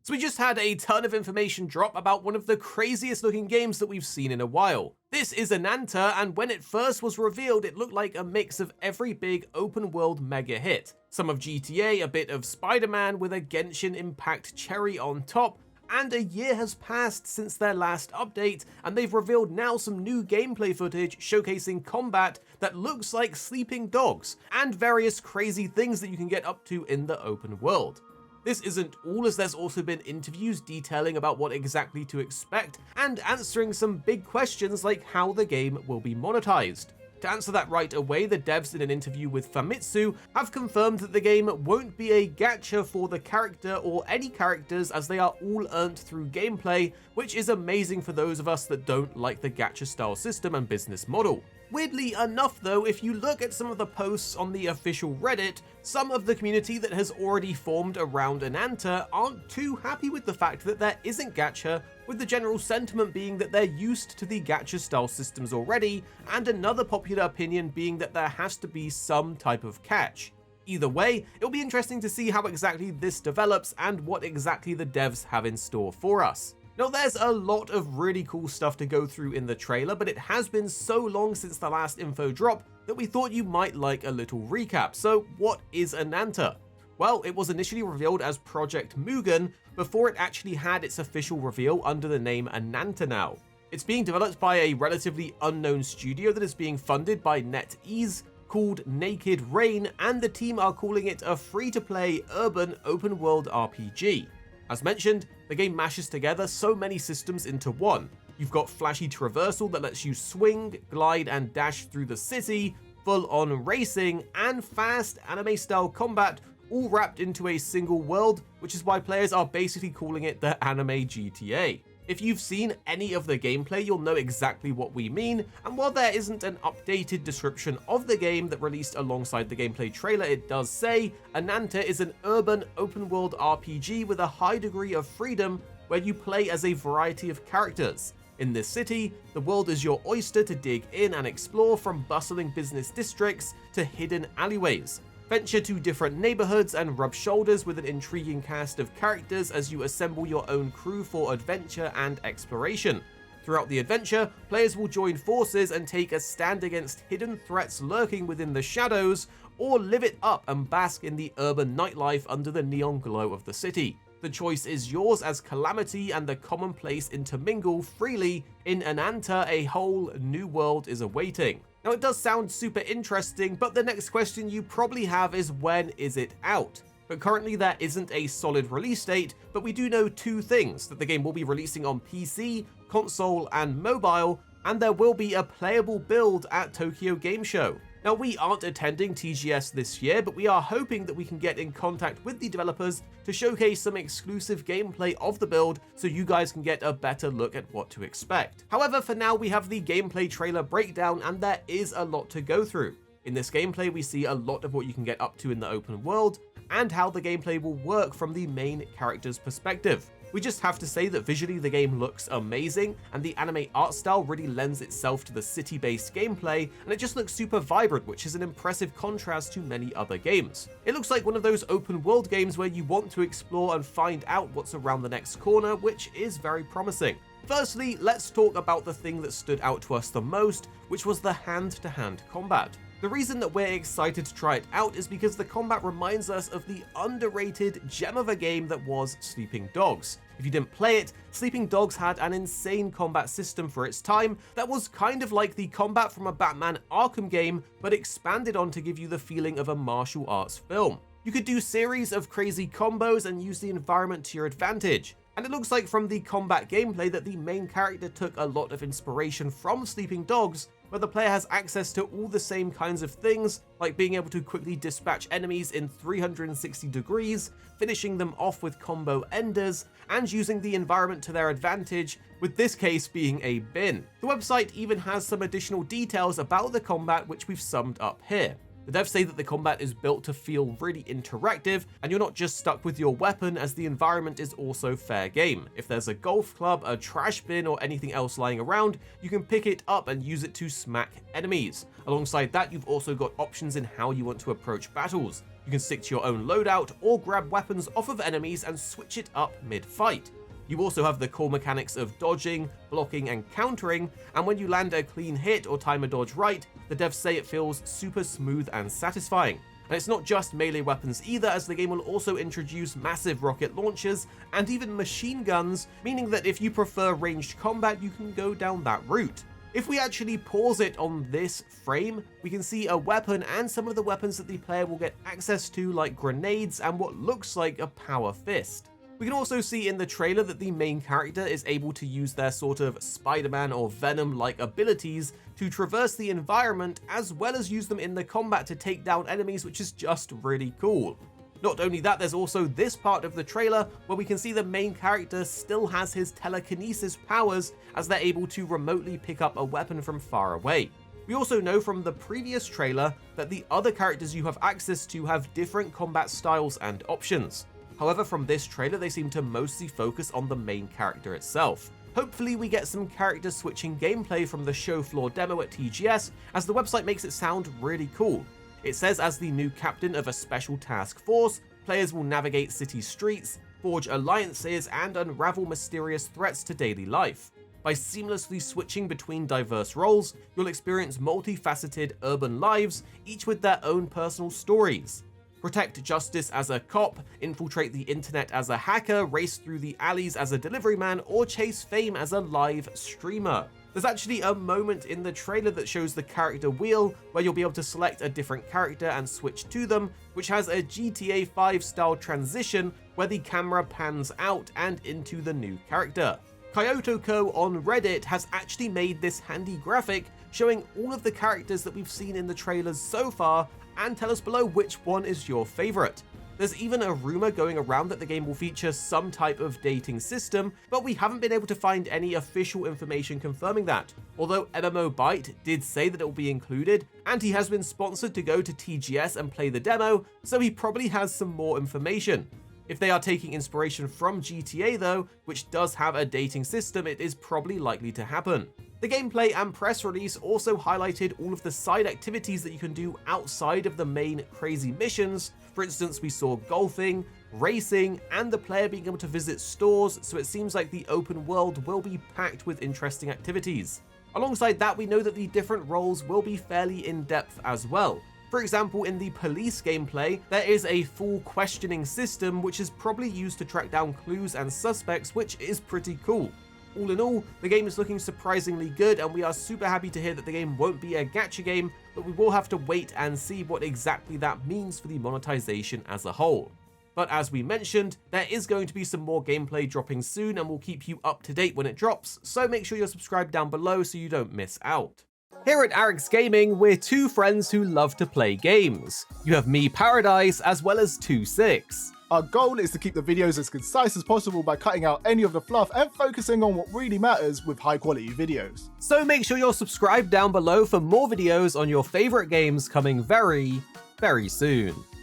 So we just had a ton of information drop about one of the craziest looking games that we've seen in a while. This is Ananta, and when it first was revealed, it looked like a mix of every big open world mega hit. Some of GTA, a bit of Spider-Man with a Genshin Impact cherry on top, and a year has passed since their last update, and they've revealed now some new gameplay footage showcasing combat that looks like sleeping dogs, and various crazy things that you can get up to in the open world. This isn't all, as there's also been interviews detailing about what exactly to expect and answering some big questions like how the game will be monetized. To answer that right away, the devs in an interview with Famitsu have confirmed that the game won't be a gacha for the character or any characters, as they are all earned through gameplay, which is amazing for those of us that don't like the gacha style system and business model. Weirdly enough though, if you look at some of the posts on the official Reddit, some of the community that has already formed around Ananta aren't too happy with the fact that there isn't gacha, with the general sentiment being that they're used to the gacha style systems already, and another popular opinion being that there has to be some type of catch. Either way, it'll be interesting to see how exactly this develops and what exactly the devs have in store for us. Now, there's a lot of really cool stuff to go through in the trailer, but it has been so long since the last info drop that we thought you might like a little recap. So what is Ananta? Well, it was initially revealed as Project Mugen before it actually had its official reveal under the name Ananta now. It's being developed by a relatively unknown studio that is being funded by NetEase called Naked Rain, and the team are calling it a free-to-play urban open-world RPG. As mentioned, the game mashes together so many systems into one. You've got flashy traversal that lets you swing, glide, and dash through the city, full-on racing, and fast anime-style combat, all wrapped into a single world, which is why players are basically calling it the anime GTA. If you've seen any of the gameplay, you'll know exactly what we mean, and while there isn't an updated description of the game that released alongside the gameplay trailer, it does say, Ananta is an urban open-world RPG with a high degree of freedom where you play as a variety of characters. In this city, the world is your oyster to dig in and explore, from bustling business districts to hidden alleyways. Venture to different neighborhoods and rub shoulders with an intriguing cast of characters as you assemble your own crew for adventure and exploration. Throughout the adventure, players will join forces and take a stand against hidden threats lurking within the shadows, or live it up and bask in the urban nightlife under the neon glow of the city. The choice is yours as calamity and the commonplace intermingle freely. In Ananta, a whole new world is awaiting. Now, it does sound super interesting, but the next question you probably have is, when is it out? But currently there isn't a solid release date, but we do know two things: that the game will be releasing on PC, console, and mobile, and there will be a playable build at Tokyo Game Show. Now, we aren't attending TGS this year, but we are hoping that we can get in contact with the developers to showcase some exclusive gameplay of the build so you guys can get a better look at what to expect. However, for now we have the gameplay trailer breakdown, and there is a lot to go through. In this gameplay, we see a lot of what you can get up to in the open world, and how the gameplay will work from the main character's perspective. We just have to say that visually the game looks amazing, and the anime art style really lends itself to the city-based gameplay, and it just looks super vibrant, which is an impressive contrast to many other games. It looks like one of those open world games where you want to explore and find out what's around the next corner, which is very promising. Firstly, let's talk about the thing that stood out to us the most, which was the hand-to-hand combat. The reason that we're excited to try it out is because the combat reminds us of the underrated gem of a game that was Sleeping Dogs. If you didn't play it, Sleeping Dogs had an insane combat system for its time that was kind of like the combat from a Batman Arkham game, but expanded on to give you the feeling of a martial arts film. You could do series of crazy combos and use the environment to your advantage. And it looks like from the combat gameplay that the main character took a lot of inspiration from Sleeping Dogs, where the player has access to all the same kinds of things, like being able to quickly dispatch enemies in 360 degrees, finishing them off with combo enders, and using the environment to their advantage, with this case being a bin. The website even has some additional details about the combat, which we've summed up here. The devs say that the combat is built to feel really interactive, and you're not just stuck with your weapon, as the environment is also fair game. If there's a golf club, a trash bin, or anything else lying around, you can pick it up and use it to smack enemies. Alongside that, you've also got options in how you want to approach battles. You can stick to your own loadout or grab weapons off of enemies and switch it up mid-fight. You also have the core mechanics of dodging, blocking, and countering, and when you land a clean hit or time a dodge right, the devs say it feels super smooth and satisfying. And it's not just melee weapons either, as the game will also introduce massive rocket launchers and even machine guns, meaning that if you prefer ranged combat, you can go down that route. If we actually pause it on this frame, we can see a weapon and some of the weapons that the player will get access to, like grenades and what looks like a power fist. We can also see in the trailer that the main character is able to use their sort of Spider-Man or Venom-like abilities to traverse the environment, as well as use them in the combat to take down enemies, which is just really cool. Not only that, there's also this part of the trailer where we can see the main character still has his telekinesis powers, as they're able to remotely pick up a weapon from far away. We also know from the previous trailer that the other characters you have access to have different combat styles and options. However, from this trailer, they seem to mostly focus on the main character itself. Hopefully we get some character switching gameplay from the show floor demo at TGS, as the website makes it sound really cool. It says as the new captain of a special task force, players will navigate city streets, forge alliances, and unravel mysterious threats to daily life. By seamlessly switching between diverse roles, you'll experience multifaceted urban lives, each with their own personal stories. Protect justice as a cop, infiltrate the internet as a hacker, race through the alleys as a delivery man, or chase fame as a live streamer. There's actually a moment in the trailer that shows the character wheel, where you'll be able to select a different character and switch to them, which has a GTA 5 style transition where the camera pans out and into the new character. Kyotoko on Reddit has actually made this handy graphic showing all of the characters that we've seen in the trailers so far, and tell us below which one is your favorite. There's even a rumor going around that the game will feature some type of dating system, but we haven't been able to find any official information confirming that. Although MMO Byte did say that it will be included, and he has been sponsored to go to TGS and play the demo, so he probably has some more information. If they are taking inspiration from GTA though, which does have a dating system, it is probably likely to happen. The gameplay and press release also highlighted all of the side activities that you can do outside of the main crazy missions. For instance, we saw golfing, racing, and the player being able to visit stores, so it seems like the open world will be packed with interesting activities. Alongside that, we know that the different roles will be fairly in-depth as well. For example, in the police gameplay, there is a full questioning system which is probably used to track down clues and suspects, which is pretty cool. All in all, the game is looking surprisingly good, and we are super happy to hear that the game won't be a gacha game, but we will have to wait and see what exactly that means for the monetization as a whole. But as we mentioned, there is going to be some more gameplay dropping soon, and we'll keep you up to date when it drops, so make sure you're subscribed down below so you don't miss out. Here at Arix Gaming, we're two friends who love to play games. You have me, Paradise, as well as 26. Our goal is to keep the videos as concise as possible by cutting out any of the fluff and focusing on what really matters with high quality videos. So make sure you're subscribed down below for more videos on your favorite games coming very, very soon.